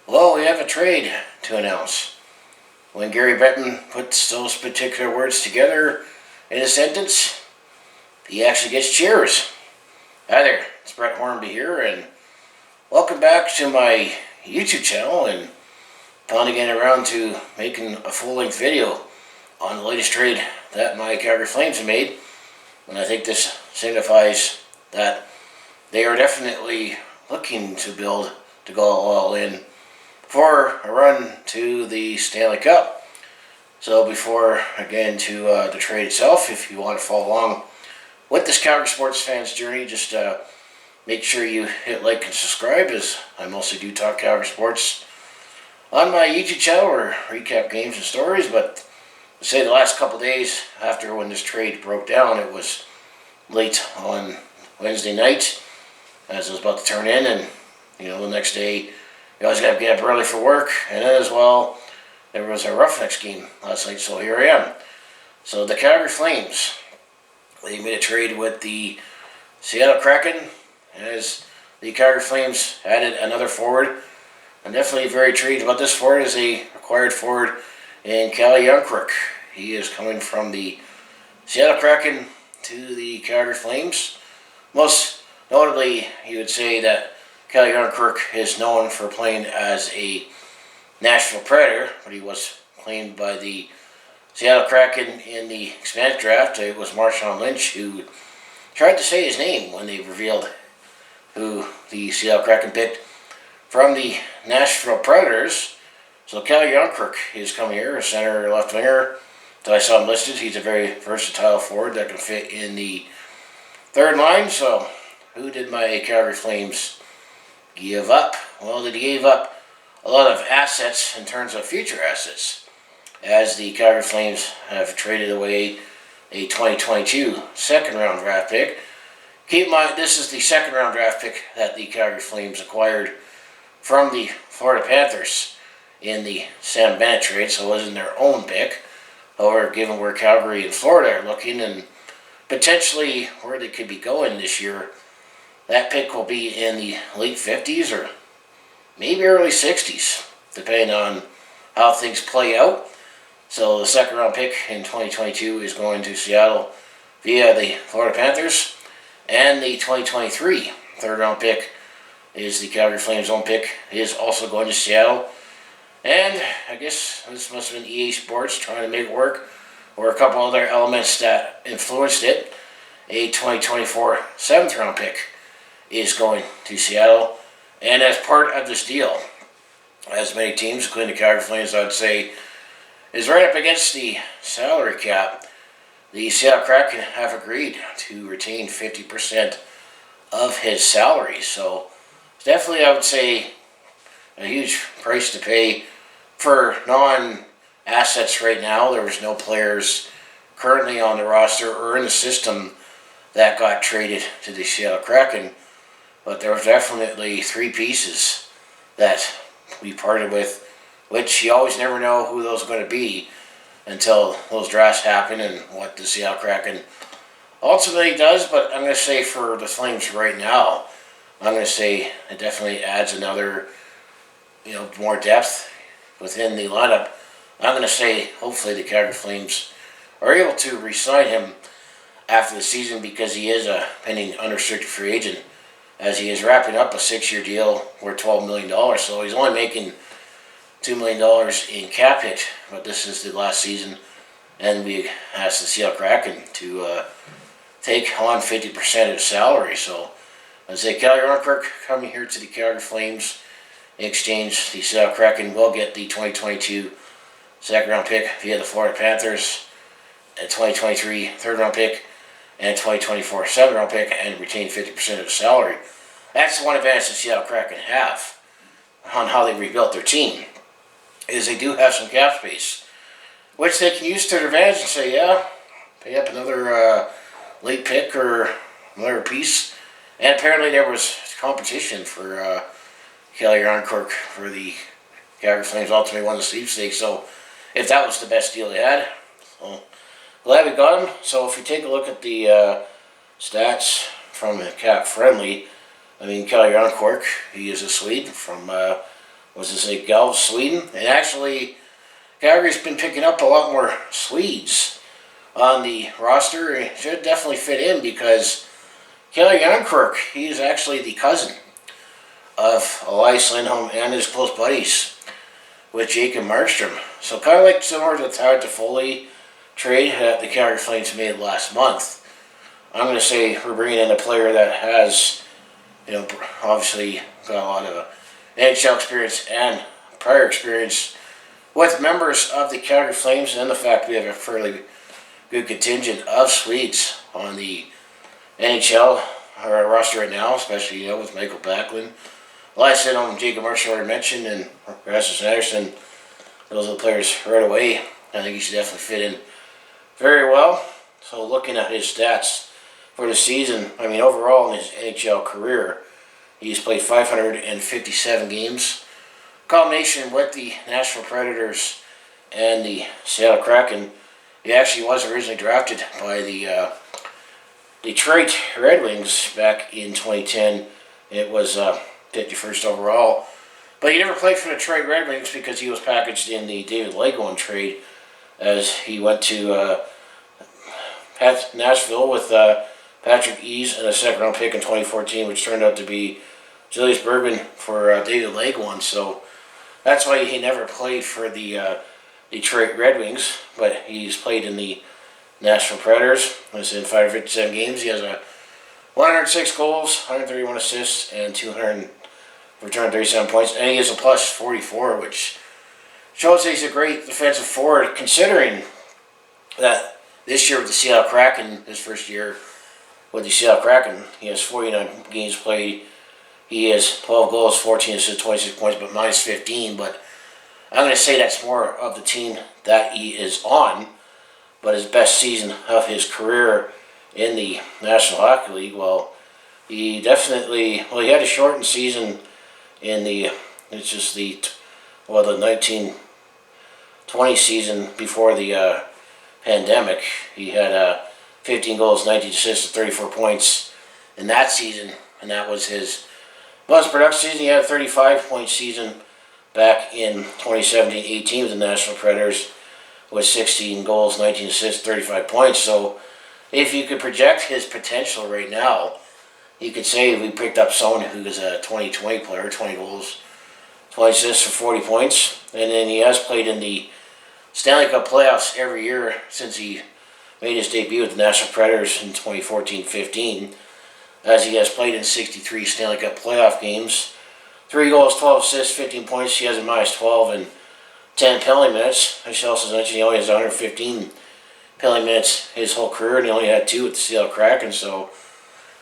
Well, we have a trade to announce. When Gary Bettman puts those particular words together in a sentence, he actually gets cheers. Hi there, it's Brett Hornby here, and welcome back to my YouTube channel, and finally getting around to making a full-length video on the latest trade that my Calgary Flames have made. And I think this signifies that they are definitely looking to build to go all in for a run to the Stanley Cup. So before I get into the trade itself, if you want to follow along with this Calgary sports fans journey, just make sure you hit like and subscribe, as I mostly do talk Calgary sports on my YouTube channel or recap games and stories. But I'd say the last couple days after when this trade broke down, it was late on Wednesday night as I was about to turn in, and the next day you always got to get up early for work, and then as well there was a Roughnecks game last night, so here I am. So the Calgary Flames, they made a trade with the Seattle Kraken, as the Calgary Flames added another forward. I'm definitely very intrigued about this forward, as they acquired forward in Calle Jarnkrok. He is coming from the Seattle Kraken to the Calgary Flames. Most notably, you would say that Calle Jarnkrok is known for playing as a Nashville Predator, but he was claimed by the Seattle Kraken in the expansion draft. It was Marshawn Lynch who tried to say his name when they revealed who the Seattle Kraken picked from the Nashville Predators. So Calle Jarnkrok is coming here, a center left winger. So I saw him listed. He's a very versatile forward that can fit in the third line. So who did my Calgary Flames give up? Well, they gave up a lot of assets in terms of future assets, as the Calgary Flames have traded away a 2022 second round draft pick. Keep in mind, this is the second round draft pick that the Calgary Flames acquired from the Florida Panthers in the Sam Bennett trade, so it wasn't their own pick. However, given where Calgary and Florida are looking and potentially where they could be going this year, that pick will be in the late 50s or maybe early 60s, depending on how things play out. So the second round pick in 2022 is going to Seattle via the Florida Panthers, and the 2023 third round pick is the Calgary Flames' own pick, is also going to Seattle. And I guess this must have been EA Sports trying to make it work, or a couple other elements that influenced it. A 2024 seventh round pick is going to Seattle. And as part of this deal, as many teams, including the Calgary Flames, I'd say, is right up against the salary cap, the Seattle Kraken have agreed to retain 50% of his salary. So definitely, I would say, a huge price to pay for non-assets right now. There was no players currently on the roster or in the system that got traded to the Seattle Kraken, but there was definitely three pieces that we parted with, which you always never know who those are going to be until those drafts happen and what the Seattle Kraken ultimately does. But I'm going to say for the Flames right now, I'm going to say it definitely adds another, more depth within the lineup. I'm going to say hopefully the Calgary Flames are able to re-sign him after the season, because he is a pending unrestricted free agent, as he is wrapping up a 6-year deal worth $12 million. So he's only making $2 million in cap hit, but this is the last season, and we asked the Seattle Kraken to take on 50% of his salary. So I'd say Calle Jarnkrok coming here to the Calgary Flames. In exchange, the Seattle Kraken will get the 2022 second round pick via the Florida Panthers, a 2023 third round pick, and a 2024 seventh round pick, and retain 50% of his salary. That's the one advantage the Seattle Kraken have on how they rebuilt their team, is they do have some cap space, which they can use to their advantage and say, yeah, pay up another late pick or another piece. And apparently there was competition for Calle Jarnkrok for the Calgary Flames, ultimately won the sweepstakes. So if that was the best deal they had, so glad we got him. So if you take a look at the stats from Cap Friendly, I mean, Calle Jarnkrok, he is a Swede from was this like Guelph, Sweden? And actually, Calgary's been picking up a lot more Swedes on the roster. He should definitely fit in because Calle Jarnkrok, he's actually the cousin of Elias Lindholm and his close buddies with Jacob Markstrom. So kind of like similar to the Tyler Toffoli trade that the Calgary Flames made last month. I'm going to say we're bringing in a player that has, obviously got a lot of NHL experience and prior experience with members of the Calgary Flames, and the fact we have a fairly good contingent of Swedes on the NHL roster right now, especially with Michael Backlund, Elias Lindholm, Jacob Markstrom already mentioned, and Rasmus Andersson. Those are the players right away. I think he should definitely fit in very well. So looking at his stats for the season, overall in his NHL career, he's played 557 games. Combination with the Nashville Predators and the Seattle Kraken. He actually was originally drafted by the Detroit Red Wings back in 2010. It was 51st overall. But he never played for the Detroit Red Wings because he was packaged in the David Legone trade as he went to Nashville with Patrick Ease and a second-round pick in 2014, which turned out to be Julius Bergman for David Legone. So that's why he never played for the Detroit Red Wings, but he's played in the Nashville Predators. He's in 557 games. He has 106 goals, 131 assists, and 237 points. And he has a plus 44, which shows that he's a great defensive forward, considering that this year with the Seattle Kraken, his first year with the Seattle Kraken, he has 49 games played. He has 12 goals, 14 assists, 26 points, but minus 15. But I'm going to say that's more of the team that he is on. But his best season of his career in the National Hockey League, he had a shortened season in the 1920 season before the pandemic. He had 15 goals, 19 assists, and 34 points in that season, and that was his most productive season. He had a 35-point season back in 2017-18 with the Nashville Predators with 16 goals, 19 assists, 35 points. So if you could project his potential right now, you could say we picked up someone who is a 2020 player, 20 goals, 20 assists for 40 points, and then he has played in the Stanley Cup playoffs every year since he made his debut with the Nashville Predators in 2014-15, as he has played in 63 Stanley Cup playoff games. 3 goals, 12 assists, 15 points. He has a minus 12 and 10 penalty minutes. I should also mention he only has 115 penalty minutes his whole career, and he only had 2 with the Seattle Kraken, so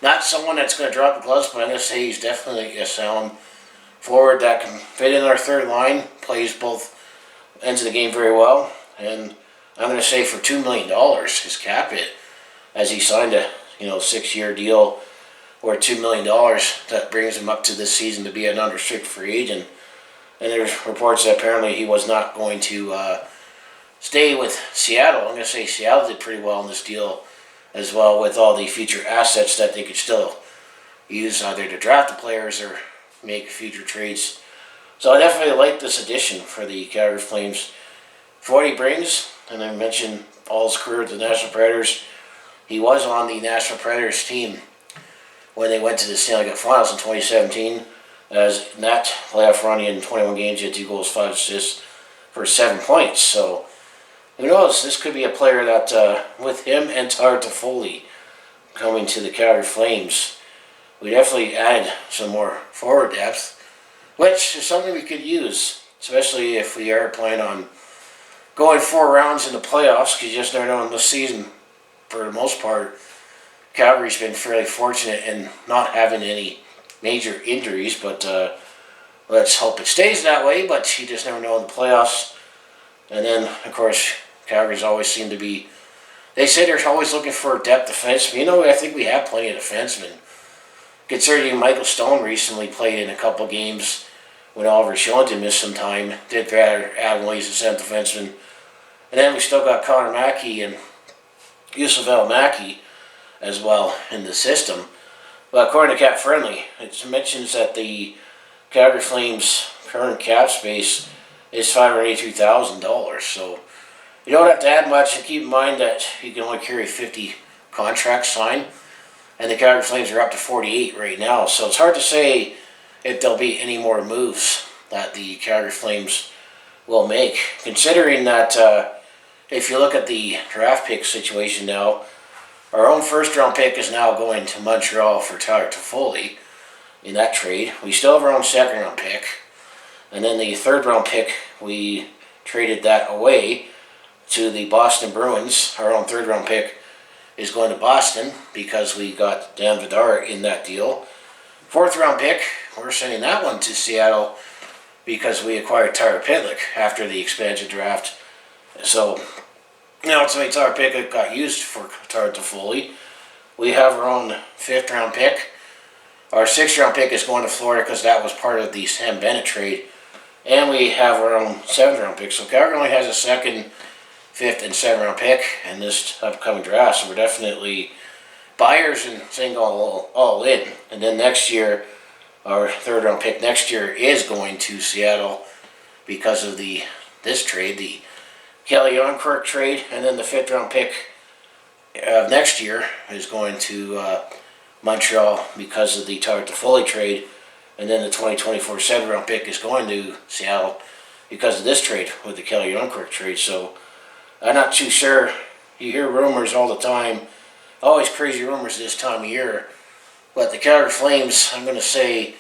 not someone that's going to drop the gloves, but I'm going to say he's definitely a sound forward that can fit in our third line, plays both ends of the game very well, and I'm going to say for $2 million, his cap hit, as he signed a 6-year deal worth $2 million, that brings him up to this season to be an unrestricted free agent. And there's reports that apparently he was not going to stay with Seattle. I'm going to say Seattle did pretty well in this deal as well, with all the future assets that they could still use either to draft the players or make future trades. So I definitely like this addition for the Calgary Flames for what he brings. And I mentioned all his career with the Nashville Predators. He was on the Nashville Predators team when they went to the Stanley Cup Finals in 2017. As in that playoff run, in 21 games, he had 2 goals, 5 assists for 7 points. So who knows? This could be a player that, with him and Tyler Toffoli coming to the Calgary Flames, we definitely added some more forward depth, which is something we could use, especially if we are planning on going 4 rounds in the playoffs, because you just never know in this season, for the most part, Calgary's been fairly fortunate in not having any major injuries, but let's hope it stays that way, but you just never know in the playoffs. And then, of course, Calgary's always seem to be, they say they're always looking for depth defensemen. I think we have plenty of defensemen. Considering Michael Stone recently played in a couple games when Oliver Shillington missed some time, did rather Adam Williams as seventh defenseman. And then we still got Connor Mackey and Yusuf El Mackey as well in the system. But according to Cap Friendly, it mentions that the Calgary Flames' current cap space is $583,000. So you don't have to add much, and keep in mind that you can only carry 50 contracts signed, and the Calgary Flames are up to 48 right now. So it's hard to say if there'll be any more moves that the Calgary Flames will make, considering that if you look at the draft pick situation now, our own first round pick is now going to Montreal for Tyler Toffoli in that trade. We still have our own second round pick, and then the third round pick, we traded that away to the Boston Bruins. Our own third round pick is going to Boston because we got Dan Vidar in that deal. Fourth round pick, we're sending that one to Seattle because we acquired Tyler Pitlick after the expansion draft. So now it's like Tyler Pitlick got used for Tyler Toffoli. We have our own fifth round pick. Our sixth round pick is going to Florida because that was part of the Sam Bennett trade. And we have our own seventh round pick. So Calgary only has a second, fifth, and seventh round pick in this upcoming draft. So we're definitely buyers and saying all in. And then next year, our third round pick next year is going to Seattle because of this trade, the Calle Jarnkrok trade, and then the fifth round pick of next year is going to Montreal because of the Tyler Toffoli trade, and then the 2024 7th round pick is going to Seattle because of this trade with the Calle Jarnkrok trade. So I'm not too sure. You hear rumors all the time, always crazy rumors this time of year. But the Calgary Flames, I'm going to say,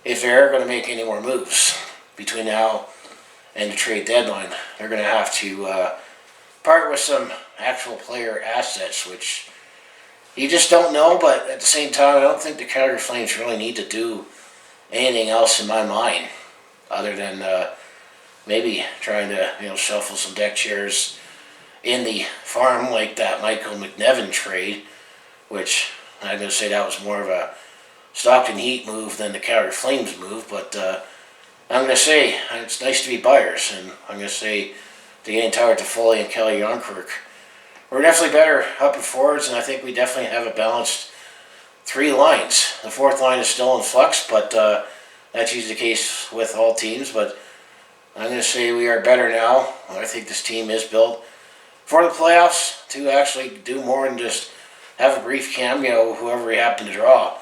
if they're going to make any more moves between now and the trade deadline, they're going to have to part with some actual player assets, which you just don't know. But at the same time, I don't think the Calgary Flames really need to do anything else in my mind other than maybe trying to shuffle some deck chairs in the farm like that Michael McNevin trade, which I'm going to say that was more of a Stockton Heat move than the Calgary Flames move, but I'm going to say it's nice to be buyers, and I'm going to say to getting Tyler Toffoli and Calle Jarnkrok, we're definitely better up and forwards, and I think we definitely have a balanced three lines. The fourth line is still in flux, but that's usually the case with all teams, but I'm going to say we are better now. I think this team is built for the playoffs to actually do more than just have a brief cameo, whoever we happen to draw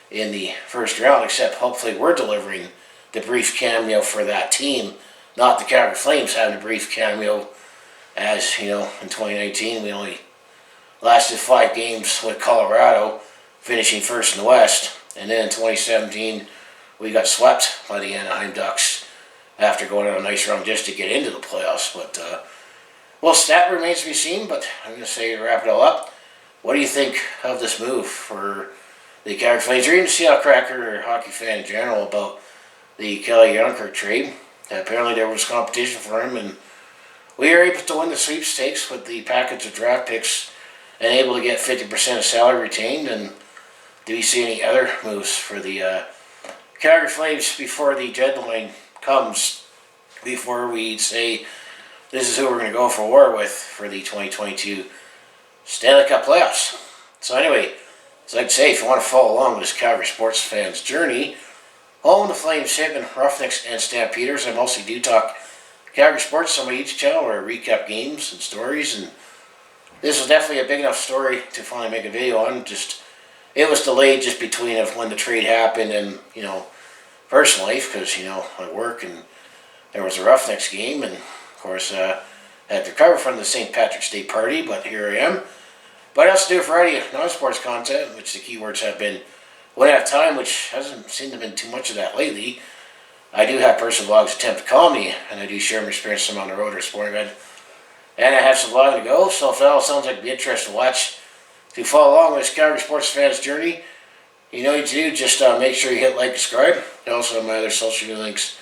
in the first round, except hopefully we're delivering the brief cameo for that team, not the Calgary Flames having a brief cameo. As in 2019 we only lasted 5 games with Colorado, finishing first in the West, and then in 2017 we got swept by the Anaheim Ducks after going on a nice run just to get into the playoffs. But well, stat remains to be seen, but I'm going to say to wrap it all up, what do you think of this move for the Calgary Flames, or even Seattle Kraken or hockey fan in general, about the Calle Jarnkrok trade? Apparently there was competition for him, and we were able to win the sweepstakes with the package of draft picks and able to get 50% of salary retained. And do we see any other moves for the Calgary Flames before the deadline comes, before we say this is who we're going to go for war with for the 2022 Stanley Cup playoffs? So anyway, as I'd say, if you want to follow along with this Calgary sports fans' journey, home the Flames, Hitmen, Roughnecks, and Stampeders, I mostly do talk Calgary sports on my YouTube channel where I recap games and stories, and this was definitely a big enough story to finally make a video on. Just it was delayed just between of when the trade happened and personal life, because I work and there was a Roughnecks game, and of course had to recover from the St. Patrick's Day party, but here I am. But I also do a variety of non-sports content, which the keywords have been when I have time, which hasn't seemed to have been too much of that lately. I do have personal vlogs attempt to call me, and I do share my experience some on the road or sporting event. And I have some vlogging to go, so if that all sounds like it'd be interesting to watch, to follow along with this Calgary sports fans' journey, you know what to do. Just make sure you hit like, subscribe. I also have my other social media links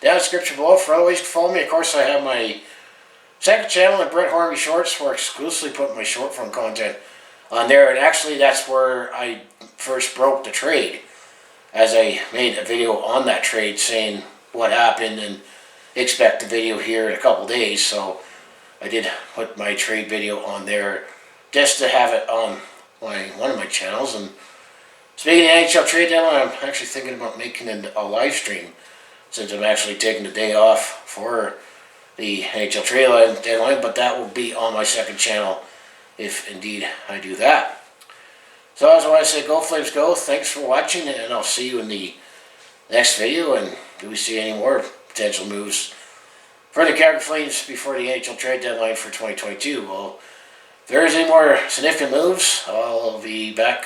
down in the description below for other ways to follow me. Of course, I have my second channel at Brett Hornby Shorts, where I exclusively put my short form content on there, and actually that's where I first broke the trade, as I made a video on that trade saying what happened, and expect the video here in a couple days. So I did put my trade video on there just to have it on one of my channels, and Speaking of NHL Trade Deadline, I'm actually thinking about making a live stream since I'm actually taking the day off for the NHL Trade Deadline, but that will be on my second channel if indeed I do that. So as I want to say, go Flames go. Thanks for watching, and I'll see you in the next video. And do we see any more potential moves for the Calgary Flames before the NHL Trade Deadline for 2022? Well, if there is any more significant moves, I'll be back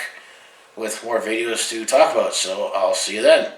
with more videos to talk about. So I'll see you then.